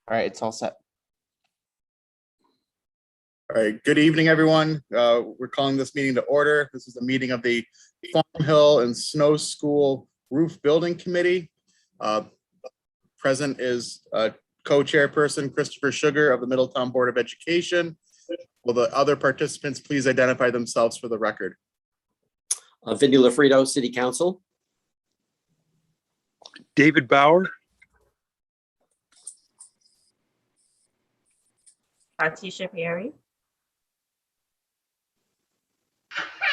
All right, it's all set. All right, good evening, everyone. We're calling this meeting to order. This is a meeting of the Farm Hill and Snow School Roof Building Committee. Present is co-chairperson Christopher Sugar of the Middletown Board of Education. Will the other participants please identify themselves for the record? Vinny Lafredo, City Council. David Bauer. Artisha Perry.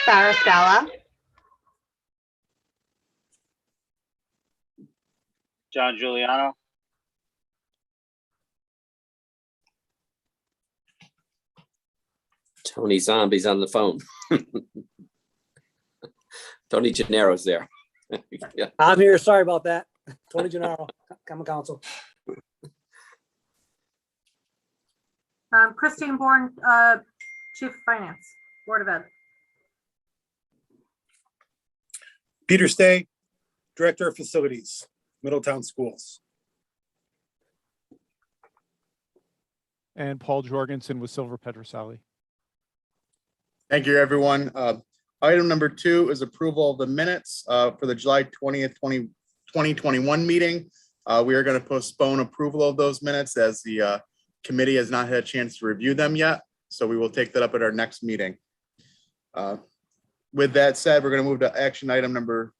Sarah Scala. John Giuliano. Tony Zombie's on the phone. Tony Gennaro's there. Yeah. I'm here. Sorry about that. Tony Gennaro, Common Council. Christine Bourne, Chief of Finance, Board of Ed. Peter Stay, Director of Facilities, Middletown Schools. And Paul Jorgensen with Silver Petroselli. Thank you, everyone. Item number 2 is approval of the minutes for the July 20th, 2021 meeting. We are going to postpone approval of those minutes as the committee has not had a chance to review them yet. So we will take that up at our next meeting. With that said, we're going to move to action item number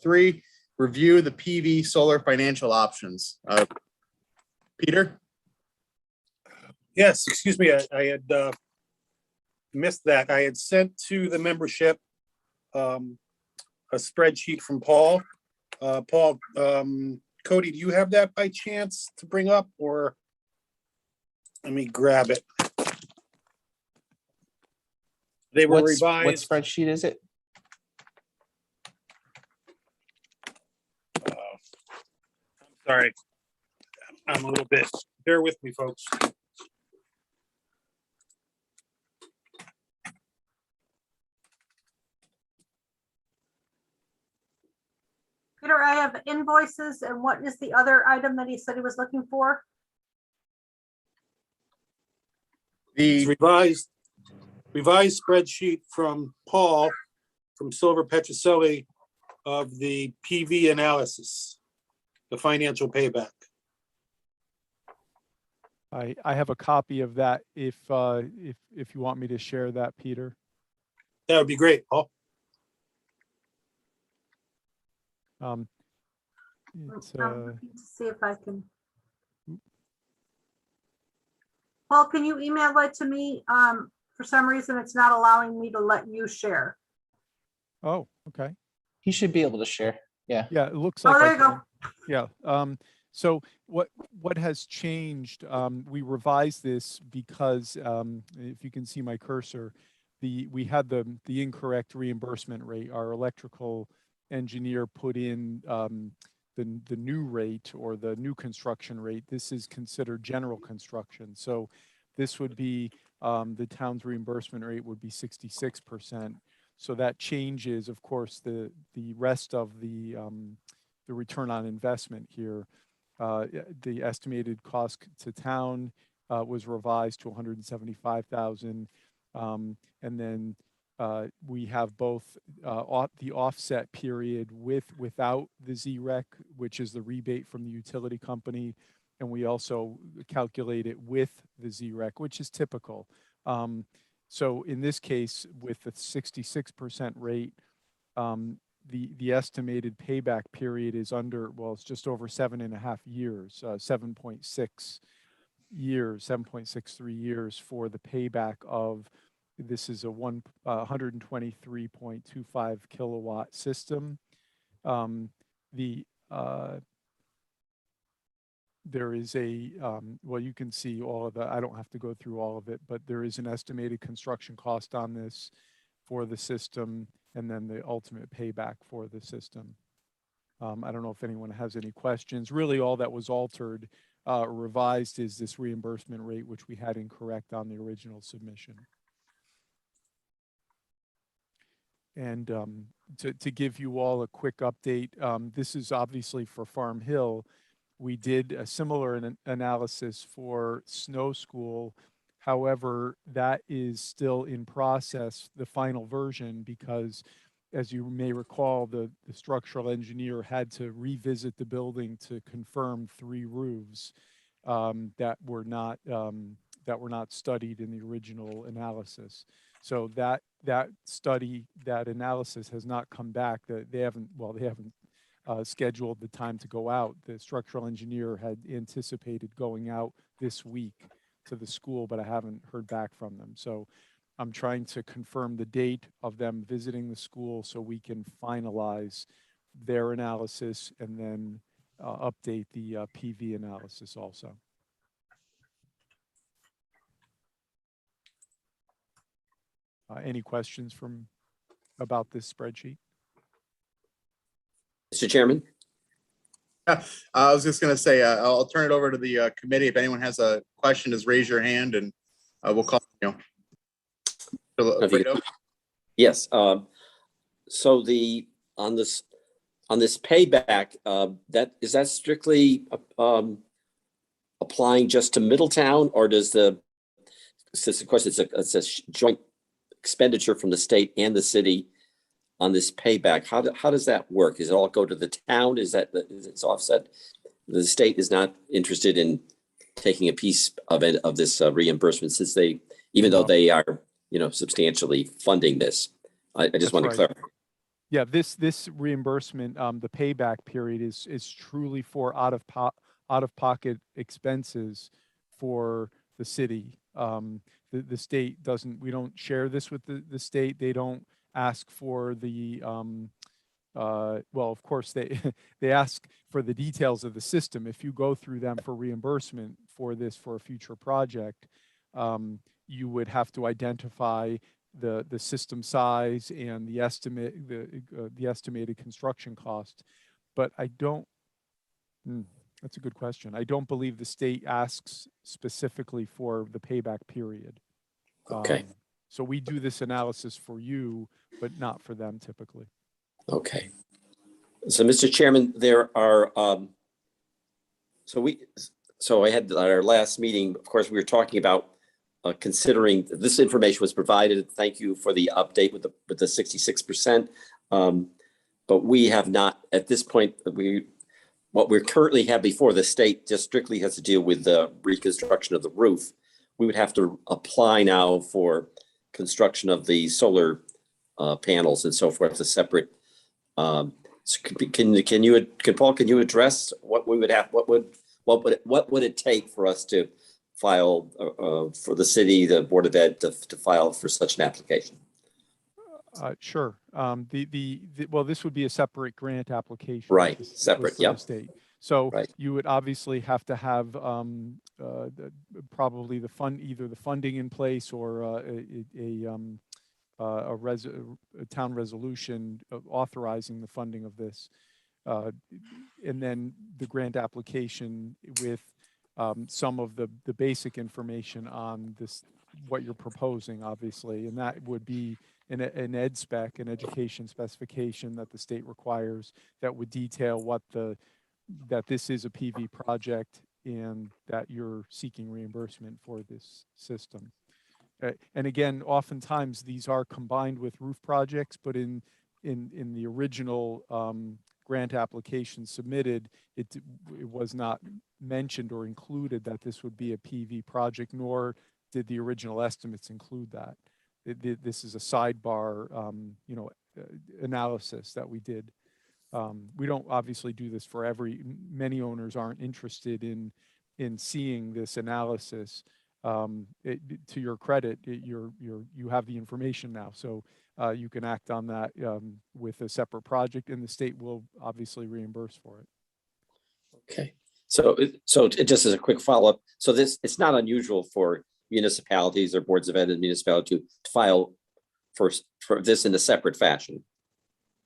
3, review the PV solar financial options. Peter? Yes, excuse me, I had missed that. I had sent to the membership a spreadsheet from Paul. Paul, Cody, do you have that by chance to bring up, or let me grab it? They were revised. What spreadsheet is it? Sorry, I'm a little bit, bear with me, folks. Peter, I have invoices, and what is the other item that he said he was looking for? The revised spreadsheet from Paul from Silver Petroselli of the PV analysis, the financial payback. I have a copy of that if you want me to share that, Peter. That would be great, Paul. It's, I'm looking to see if I can. Paul, can you email it to me? For some reason, it's not allowing me to let you share. oh, okay. He should be able to share. Yeah. Yeah, it looks like. Oh, there I you go. can. Yeah. So what has changed? We revised this because if you can see my cursor, we had the incorrect reimbursement rate. Our electrical engineer put in the new rate, or the new construction rate. This is considered general construction. So this would be the town's reimbursement rate would be 66%. So that changes, of course, the rest of the return on investment here. The estimated cost to town was revised to $175,000, and then we have both the offset period without the ZREC, which is the rebate from the utility company, and we also calculate it with the ZREC, which is typical. So in this case, with the 66% rate, the estimated payback period is it's just over 7.5 years, 7.6 years, 7.63 years for the payback of. This is a 123.25 kilowatt system. There is well, you can see all of that. I don't have to go through all of it, but there is an estimated construction cost on this for the system, and then the ultimate payback for the system. I don't know if anyone has any questions. Really, all that was altered, revised, is this reimbursement rate, which we had incorrect on the original submission. And to give you all a quick update, this is obviously for Farm Hill. we did a similar analysis for snow school. However, that is still in process, the final version, because as you may recall, the structural engineer had to revisit the building to confirm 3 roofs that were not studied in the original analysis. So that study, that analysis has not come back. They haven't scheduled the time to go out. The structural engineer had anticipated going out this week to the school, but I haven't heard back from them. So I'm trying to confirm the date of them visiting the school so we can finalize their analysis and then update the PV analysis also. Any questions about this spreadsheet? Mr. Chairman? I was just going to say, I'll turn it over to the committee. If anyone has a question, just raise your hand and we'll call you. Yes. So on this payback, is that strictly applying just to Middletown, or does since of course it's a joint expenditure from the state and the city on this payback? How does that work? Does it all go to the town? Is it's offset? The state is not interested in taking a piece of it, of this reimbursement, since even though they are, substantially funding this. I just want to clarify. Yeah, this reimbursement, the payback period is truly for out of pocket expenses for the city. The state we don't share this with the state. They don't ask for the, well, of course they ask for the details of the system. If you go through them for reimbursement for a future project, you would have to identify the system size and the estimated construction cost. But that's a good question. I don't believe the state asks specifically for the payback period. Okay. So we do this analysis for you, but not for them typically. Okay. So, Mr. Chairman, there are, so I had our last meeting, of course, we were talking about considering this information was provided. Thank you for the update with the 66%. But we have not, at this point, what we currently have before the state just strictly has to deal with the reconstruction of the roof. We would have to apply now for construction of the solar panels and so forth, a separate. So can Paul, can you address what we would have? What would it take for us to file for the city, the Board of Ed, to file for such an application? Sure. Well, this would be a separate grant application. Right, separate, yeah. State. So right. You would obviously have to have probably either the funding in place or a town resolution authorizing the funding of this, and then the grant application with some of the basic information on this, what you're proposing, obviously, and that would be an ed spec, an education specification that the state requires that would detail that this is a PV project and that you're seeking reimbursement for this system. And again, oftentimes these are combined with roof projects, but in the original grant application submitted, it was not mentioned or included that this would be a PV project, nor did the original estimates include that. This is a sidebar, analysis that we did. We don't obviously do this for many owners aren't interested in seeing this analysis. To your credit, you have the information now, so you can act on that with a separate project, and the state will obviously reimburse for it. Okay, so just as a quick follow-up, so it's not unusual for municipalities or boards of ed and municipality to file for this in a separate fashion.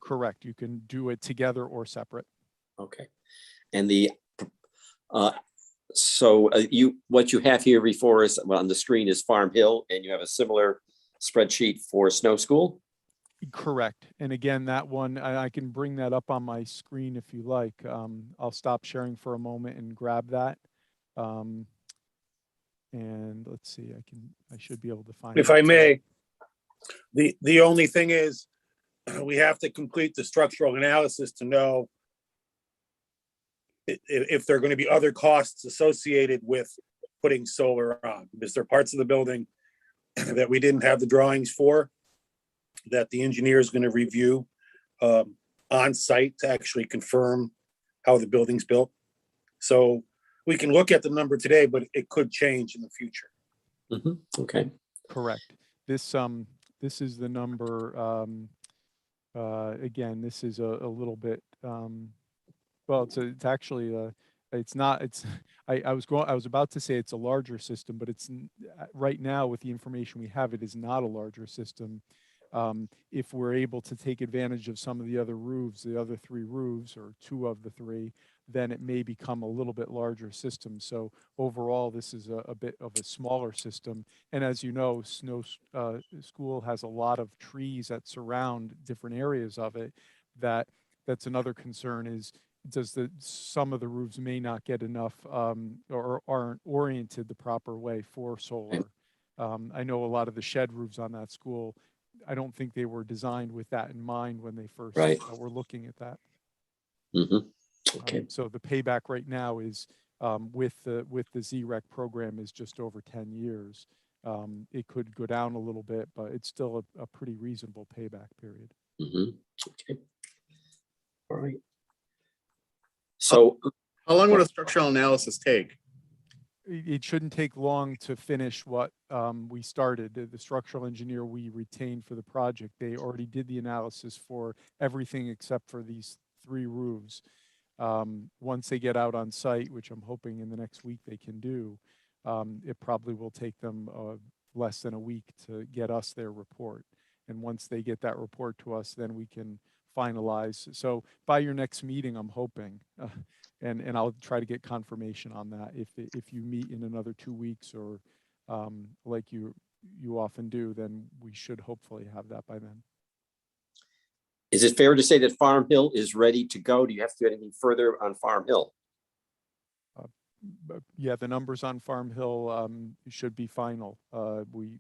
Correct. You can do it together or separate. Okay, and what you have here before us on the screen is Farm Hill, and you have a similar spreadsheet for Snow School? Correct. And again, that one, I can bring that up on my screen if you like. I'll stop sharing for a moment and grab that. And let's see, I should be able to find If it. I may, the only thing is, we have to complete the structural analysis to know if there are going to be other costs associated with putting solar on. Because there are parts of the building that we didn't have the drawings for, that the engineer is going to review on site to actually confirm how the building's built. So we can look at the number today, but it could change in the future. Okay. Correct. This is the number, again, this is a little bit, well, it's actually, it's not, I was about to say it's a larger system, but it's right now with the information we have, it is not a larger system. If we're able to take advantage of some of the other roofs, the other 3 roofs or 2 of the 3, then it may become a little bit larger system. So overall, this is a bit of a smaller system. And as you know, Snow School has a lot of trees that surround different areas of it. That's another concern is, some of the roofs may not get enough or aren't oriented the proper way for solar. I know a lot of the shed roofs on that school, I don't think they were designed with that in mind when they first were looking at that. Okay. So the payback right now is with the ZREC program is just over 10 years. It could go down a little bit, but it's still a pretty reasonable payback period. Okay. All right. So How long would a structural analysis take? It shouldn't take long to finish what we started. The structural engineer we retained for the project, they already did the analysis for everything except for these 3 roofs. Once they get out on site, which I'm hoping in the next week they can do, it probably will take them less than a week to get us their report. And once they get that report to us, then we can finalize. So by your next meeting, I'm hoping, and I'll try to get confirmation on that. If you meet in another 2 weeks or like you often do, then we should hopefully have that by then. is it fair to say that Farm Hill is ready to go? Do you have to do anything further on Farm Hill? Yeah, the numbers on Farm Hill should be final. The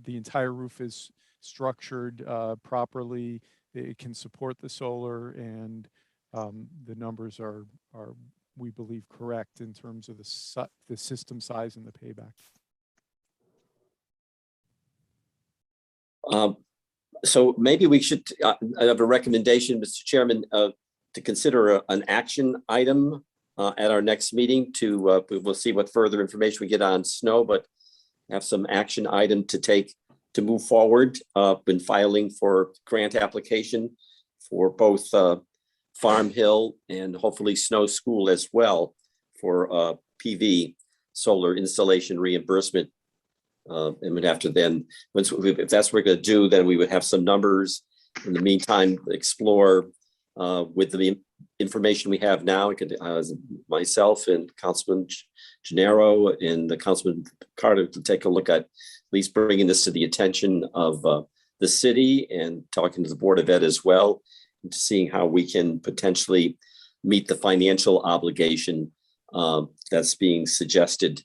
entire roof is structured properly. It can support the solar, and the numbers are we believe correct in terms of the system size and the payback. So maybe we should have a recommendation, Mr. Chairman, to consider an action item at our next meeting. We'll see what further information we get on snow, but have some action item to take to move forward in filing for grant application for both Farm Hill and hopefully Snow School as well for PV solar installation reimbursement. And we'd have to then, if that's what we're going to do, then we would have some numbers. In the meantime, explore with the information we have now. I could, myself and Councilman Gennaro and the Councilman Carter to take a look at least bringing this to the attention of the city and talking to the Board of Ed as well, and seeing how we can potentially meet the financial obligation that's being suggested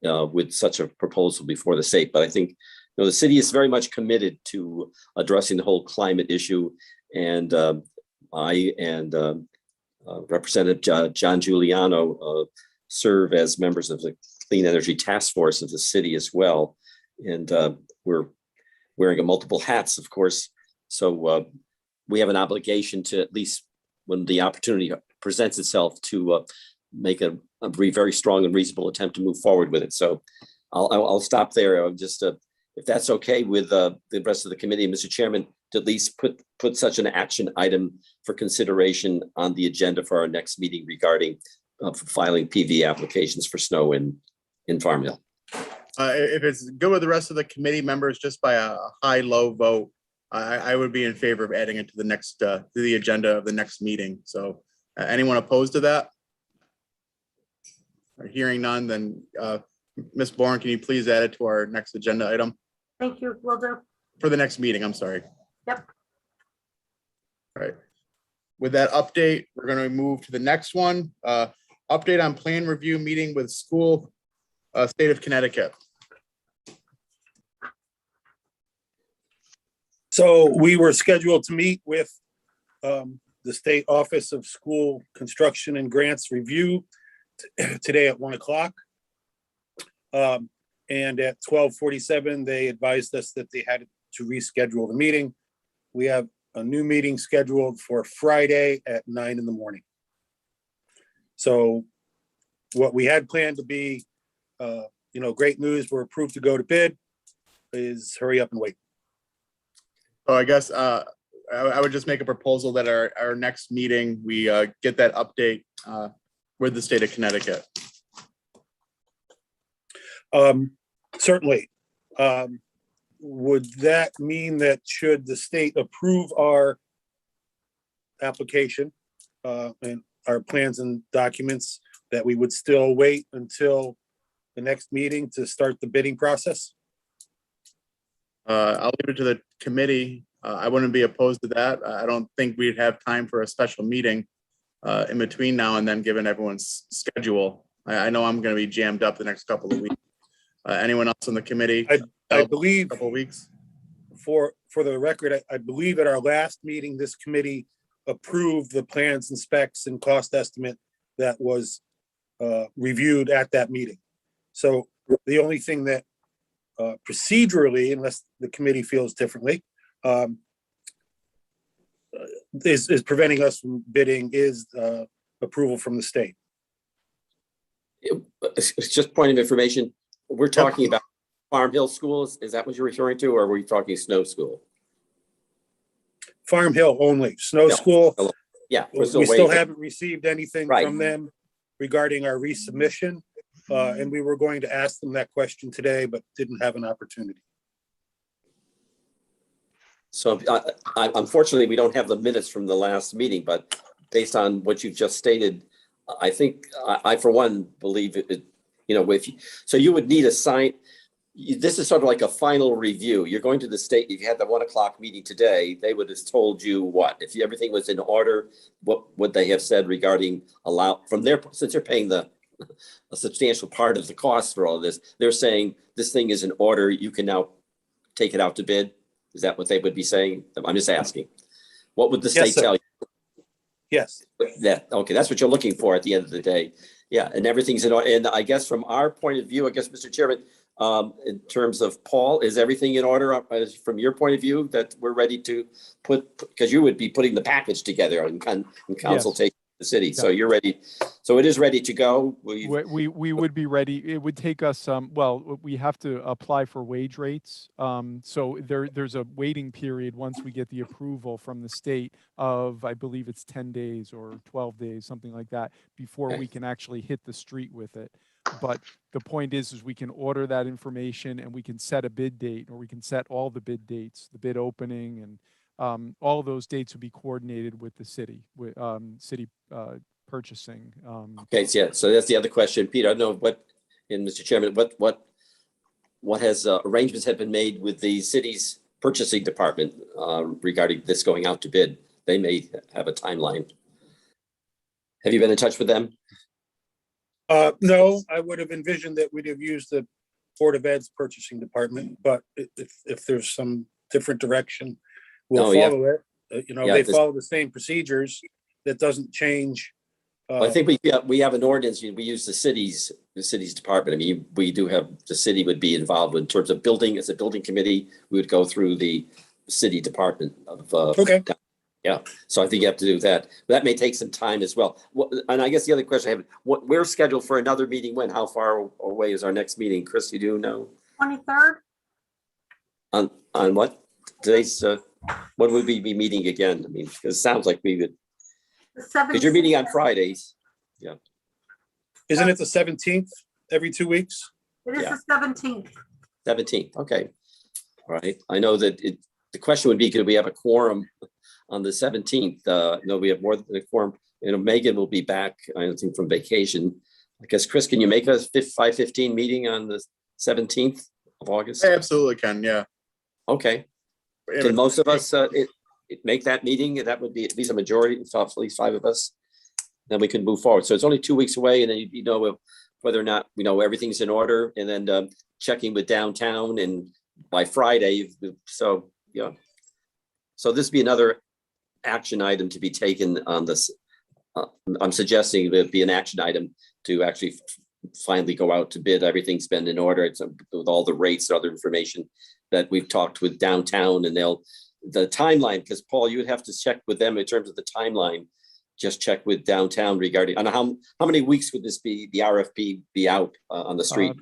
with such a proposal before the state. But I think the city is very much committed to addressing the whole climate issue. And I and Representative John Giuliano serve as members of the Clean Energy Task Force of the city as well. And we're wearing multiple hats, of course. So we have an obligation to, at least when the opportunity presents itself, to make a very strong and reasonable attempt to move forward with it. So I'll stop there. I'll just, if that's okay with the rest of the committee, Mr. Chairman, to at least put such an action item for consideration on the agenda for our next meeting regarding filing PV applications for snow in Farm Hill. If it's good with the rest of the committee members, just by a high-low vote, I would be in favor of adding it to the next to the agenda of the next meeting. So anyone opposed to that? Hearing none, then Ms. Bourne, can you please add it to our next agenda item Thank you, will do. for the next meeting? I'm sorry. Yep. All right. With that update, we're going to move to the next one. Update on plan review meeting with school, state of Connecticut. So we were scheduled to meet with the State Office of School Construction and Grants Review today at 1 o'clock. And at 12:47, they advised us that they had to reschedule the meeting. We have a new meeting scheduled for Friday at 9 in the morning. So what we had planned to be, great news, we're approved to go to bid, is hurry up and wait. So I guess I would just make a proposal that our next meeting, we get that update with the state of Connecticut. Certainly. Would that mean that should the state approve our application and our plans and documents, that we would still wait until the next meeting to start the bidding process? I'll leave it to the committee. I wouldn't be opposed to that. I don't think we'd have time for a special meeting in between now and then, given everyone's schedule. I know I'm going to be jammed up the next couple of weeks. Anyone else on the committee? I believe, Couple of weeks. for the record, I believe at our last meeting, this committee approved the plans and specs and cost estimate that was reviewed at that meeting. So the only thing that procedurally, unless the committee feels differently, is preventing us from bidding is approval from the state. It's just point of information. We're talking about Farm Hill schools. Is that what you're referring to, or are we talking Snow School? Farm Hill only, Snow No. School. Yeah, We still haven't received anything Right. from them regarding our resubmission. And we were going to ask them that question today, but didn't have an opportunity. So unfortunately, we don't have the minutes from the last meeting, but based on what you've just stated, I think I for one believe it, so you would need a sign. This is sort of like a final review. You're going to the state. If you had the 1 o'clock meeting today, they would have told you what? If everything was in order, what would they have said regarding since they're paying a substantial part of the cost for all of this, they're saying this thing is in order, you can now take it out to bid? Is that what they would be saying? I'm just asking. What would the Yes, state sir. tell you? Yes, Okay, that's what you're looking for at the end of the day. Yeah, and everything's in order. And I guess from our point of view, Mr. Chairman, in terms of Paul, is everything in order from your point of view that we're ready to put, because you would be putting the package together in consultation with the city. So you're ready. So it is ready to go. We would be ready. It would take us, we have to apply for wage rates. So there's a waiting period once we get the approval from the state of, I believe it's 10 days or 12 days, something like that, before we can actually hit the street with it. But the point is we can order that information and we can set a bid date, or we can set all the bid dates, the bid opening, and all of those dates would be coordinated with the city, with city purchasing. Okay, so yeah, so that's the other question. Peter, I don't know Mr. Chairman, what has arrangements have been made with the city's purchasing department regarding this going out to bid? They may have a timeline. Have you been in touch with them? no, I would have envisioned that we'd have used the Board of Ed's purchasing department, but if there's some different direction, we'll follow it. They follow the same procedures. That doesn't change. I think we have an ordinance. We use the city's department. I mean, we do have, the city would be involved in terms of building. As a building committee, we would go through the city department of. Okay. Yeah, so I think you have to do that. That may take some time as well. And I guess the other question I have, we're scheduled for another meeting when? How far away is our next meeting? Chris, you do know? 23rd? On what? Today's, when would we be meeting again? I mean, because it sounds like we would, The because you're meeting on 17th. Fridays. Yeah. Isn't it the 17th every 2 weeks? It is Yeah. the 17th. 17th, okay. All right, I know that the question would be, could we have a quorum on the 17th? No, we have more than a quorum. Megan will be back, I think, from vacation. I guess, Chris, can you make a 5:15 meeting on the 17th of August? I absolutely can, yeah. Okay. Can most of us make that meeting? That would be at least a majority, so at least 5 of us. Then we can move forward. So it's only 2 weeks away, and then you know whether or not everything's in order, and then checking with downtown, and by Friday. So yeah. So this would be another action item to be taken on this. I'm suggesting that it be an action item to actually finally go out to bid. Everything's been in order. It's with all the rates and other information that we've talked with downtown, and the timeline, because Paul, you would have to check with them in terms of the timeline. Just check with downtown regarding, and how many weeks would this be, the RFP be out on the street?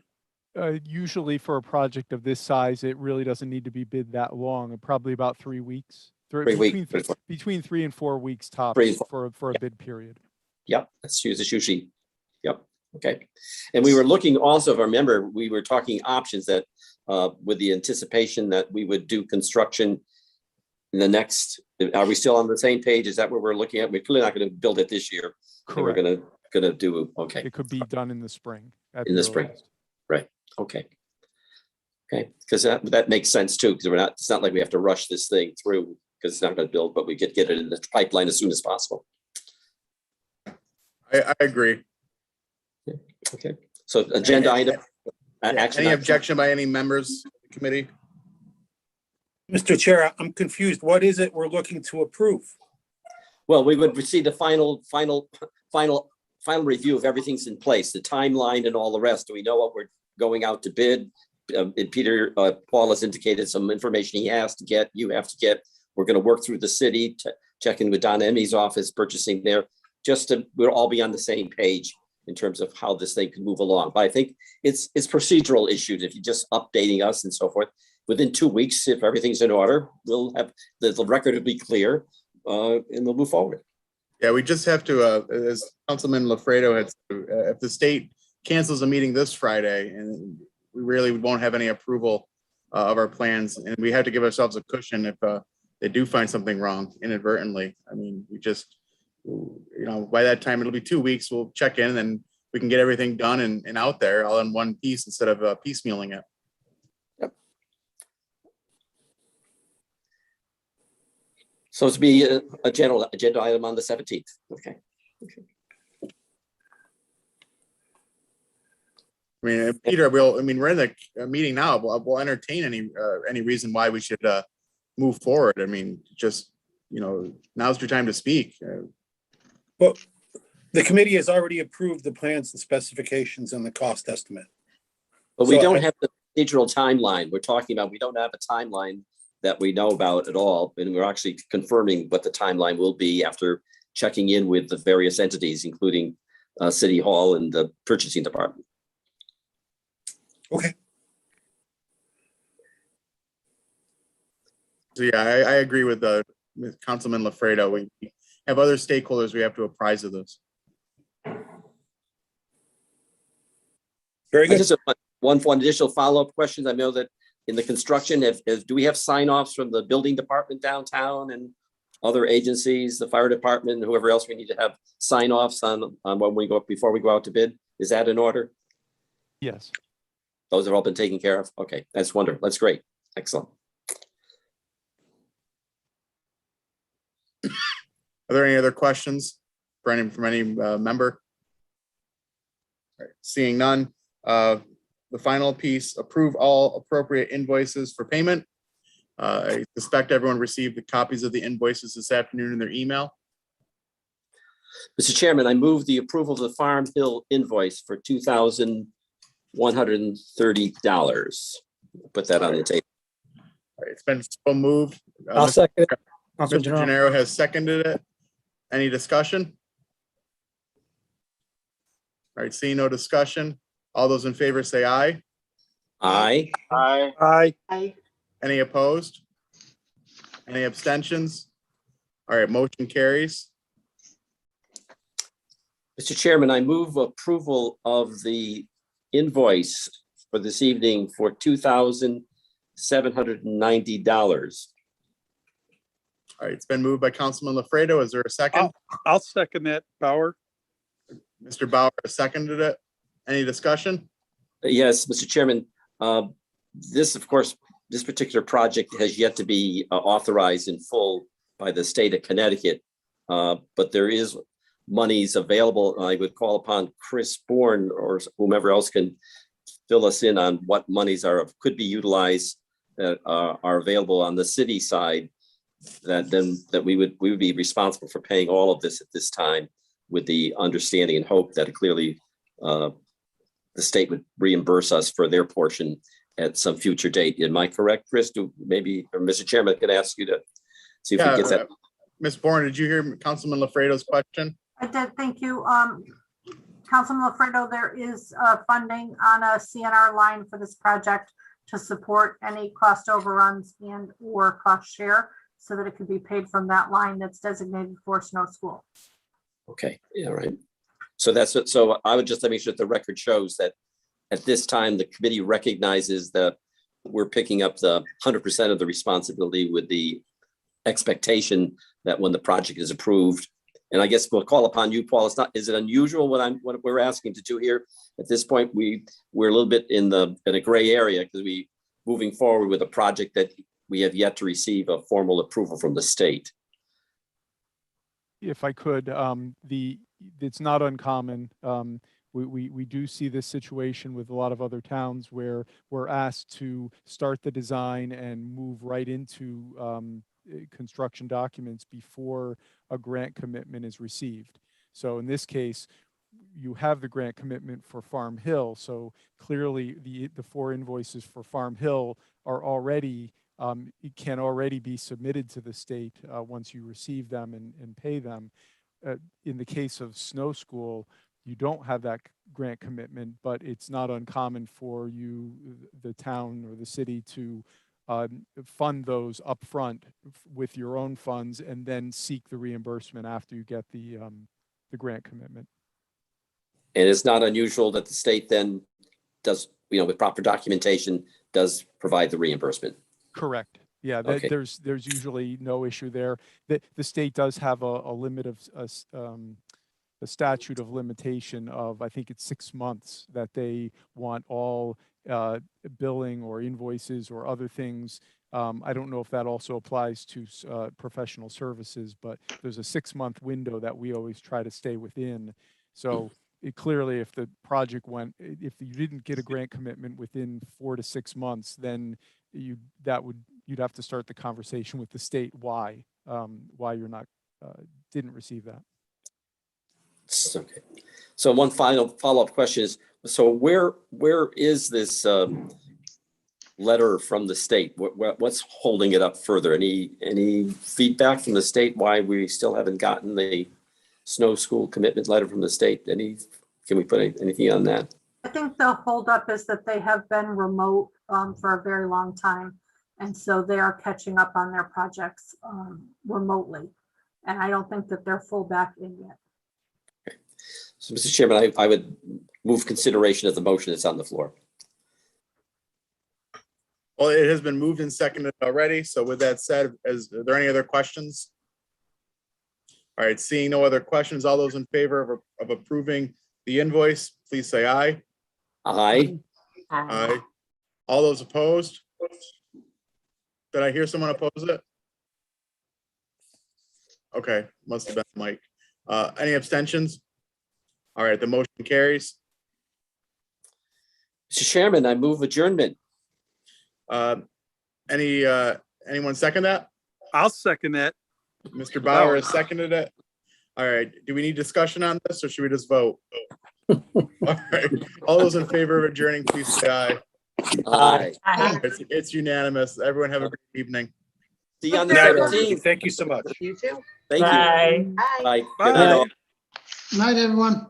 Usually for a project of this size, it really doesn't need to be bid that long, probably about 3 weeks. 3 weeks. Between 3 and 4 weeks tops 3 and 4. for a bid period. Yep, that's usually, yep, okay. And we were looking also, if I remember, we were talking options that with the anticipation that we would do construction in the next, are we still on the same page? Is that what we're looking at? We're clearly not going to build it this year. We're Correct. gonna do, okay, It could be done in the spring. at in the spring. earliest. Right, okay. Okay, because that makes sense too, because it's not like we have to rush this thing through because it's not going to build, but we could get it in the pipeline as soon as possible. I agree. Okay, so agenda item. Action Any item. objection by any members of the committee? Mr. Chair, I'm confused. What is it we're looking to approve? Well, we would receive the final review of everything's in place, the timeline and all the rest. Do we know what we're going out to bid? And Peter, Paul has indicated some information he has to get, you have to get. We're going to work through the city to check in with Don Emmy's office, purchasing there, we'll all be on the same page in terms of how this thing can move along. But I think it's procedural issues. If you're just updating us and so forth, within 2 weeks, if everything's in order, we'll have the record will be clear and we'll move forward. Yeah, we just have to, as Councilman Lafredo had, if the state cancels a meeting this Friday, and we really won't have any approval of our plans, and we have to give ourselves a cushion if they do find something wrong inadvertently. I mean, we just, by that time, it'll be 2 weeks. We'll check in and then we can get everything done and out there all in one piece instead of piecemealing it. So it's be a general agenda item on the 17th. Okay. I mean, Peter, we're in the meeting now. We'll entertain any reason why we should move forward. I mean, just, now's your time to speak. Well, the committee has already approved the plans, the specifications, and the cost estimate. But we So don't have the digital timeline. We're talking about, we don't have a timeline that we know about at all. And we're actually confirming what the timeline will be after checking in with the various entities, including City Hall and the purchasing department. Okay. So yeah, I agree with Councilman Lafredo. We have other stakeholders we have to apprise of this. Very good. Just one additional follow-up question. I know that in the construction, do we have sign-offs from the building department downtown and other agencies, the fire department, whoever else we need to have sign-offs on when we go, before we go out to bid? Is that in order? Yes. Those have all been taken care of? Okay, that's wonderful. That's great. Excellent. Are there any other questions from any member? All right, seeing none, the final piece, approve all appropriate invoices for payment. I suspect everyone received the copies of the invoices this afternoon in their email. Mr. Chairman, I move the approval of the Farm Hill invoice for $2,130. Put that on the table. All right, it's been so moved. I'll second it. Mr. Councilman Gennaro. Gennaro has seconded it. Any discussion? All right, seeing no discussion. All those in favor say aye. Aye. Aye. Aye. Any opposed? Any abstentions? All right, motion carries. Mr. Chairman, I move approval of the invoice for this evening for $2,790. All right, it's been moved by Councilman Lafredo. Is there a second? I'll second that, Bauer. Mr. Bauer has seconded it. Any discussion? Yes, Mr. Chairman, this, of course, this particular project has yet to be authorized in full by the state of Connecticut. But there is monies available. I would call upon Chris Bourne or whomever else can fill us in on what monies could be utilized that are available on the city side, that we would be responsible for paying all of this at this time, with the understanding and hope that clearly the state would reimburse us for their portion at some future date. Am I correct, Chris? Or Mr. Chairman, could ask you to see if we get that. Ms. Bourne, did you hear Councilman Lafredo's question? I did, thank you. Councilman Lafredo, there is funding on a CNR line for this project to support any cost overruns and or cost share, so that it could be paid from that line that's designated for snow school. Okay, yeah, all right. So that's it. So I would just make sure that the record shows that at this time, the committee recognizes that we're picking up the 100% of the responsibility, with the expectation that when the project is approved, and I guess we'll call upon you, Paul. Is it unusual what we're asking to do here? At this point, we're a little bit in a gray area, because moving forward with a project that we have yet to receive a formal approval from the state. If I could, it's not uncommon. We do see this situation with a lot of other towns where we're asked to start the design and move right into construction documents before a grant commitment is received. So in this case, you have the grant commitment for Farm Hill. So clearly the 4 invoices for Farm Hill are already, it can already be submitted to the state once you receive them and pay them. In the case of Snow School, you don't have that grant commitment, but it's not uncommon for you, the town or the city, to fund those upfront with your own funds and then seek the reimbursement after you get the grant commitment. And it's not unusual that the state then does, with proper documentation, does provide the reimbursement. Correct. Yeah, Okay. there's usually no issue there. The state does have a limit of a statute of limitation of, I think it's 6 months, that they want all billing or invoices or other things. I don't know if that also applies to professional services, but there's a 6-month window that we always try to stay within. So clearly, if the project if you didn't get a grant commitment within 4 to 6 months, then you'd have to start the conversation with the state why you're not didn't receive that. Okay. So one final follow-up question is, so where is this letter from the state? What's holding it up further? Any feedback from the state why we still haven't gotten the Snow School commitment letter from the state? Can we put anything on that? I think the holdup is that they have been remote for a very long time. And so they are catching up on their projects remotely. And I don't think that they're full back in yet. Okay. So, Mr. Chairman, I would move consideration of the motion that's on the floor. Well, it has been moved and seconded already. So with that said, are there any other questions? All right, seeing no other questions, all those in favor of approving the invoice, please say aye. Aye. Aye. All those opposed? Did I hear someone oppose it? Okay, must have been Mike. Any abstentions? All right, the motion carries. Mr. Chairman, I move adjournment. Anyone second that? I'll second that. Mr. Bauer has seconded it. All right, do we need discussion on this or should we just vote? All right, all those in favor of adjourning, please say aye. Aye. Aye. It's unanimous. Everyone have a great evening. See you on the Good night, everybody. 17th. Thank you so much. You too. Thank you. Bye. Bye. Bye. Good night all. Night, everyone.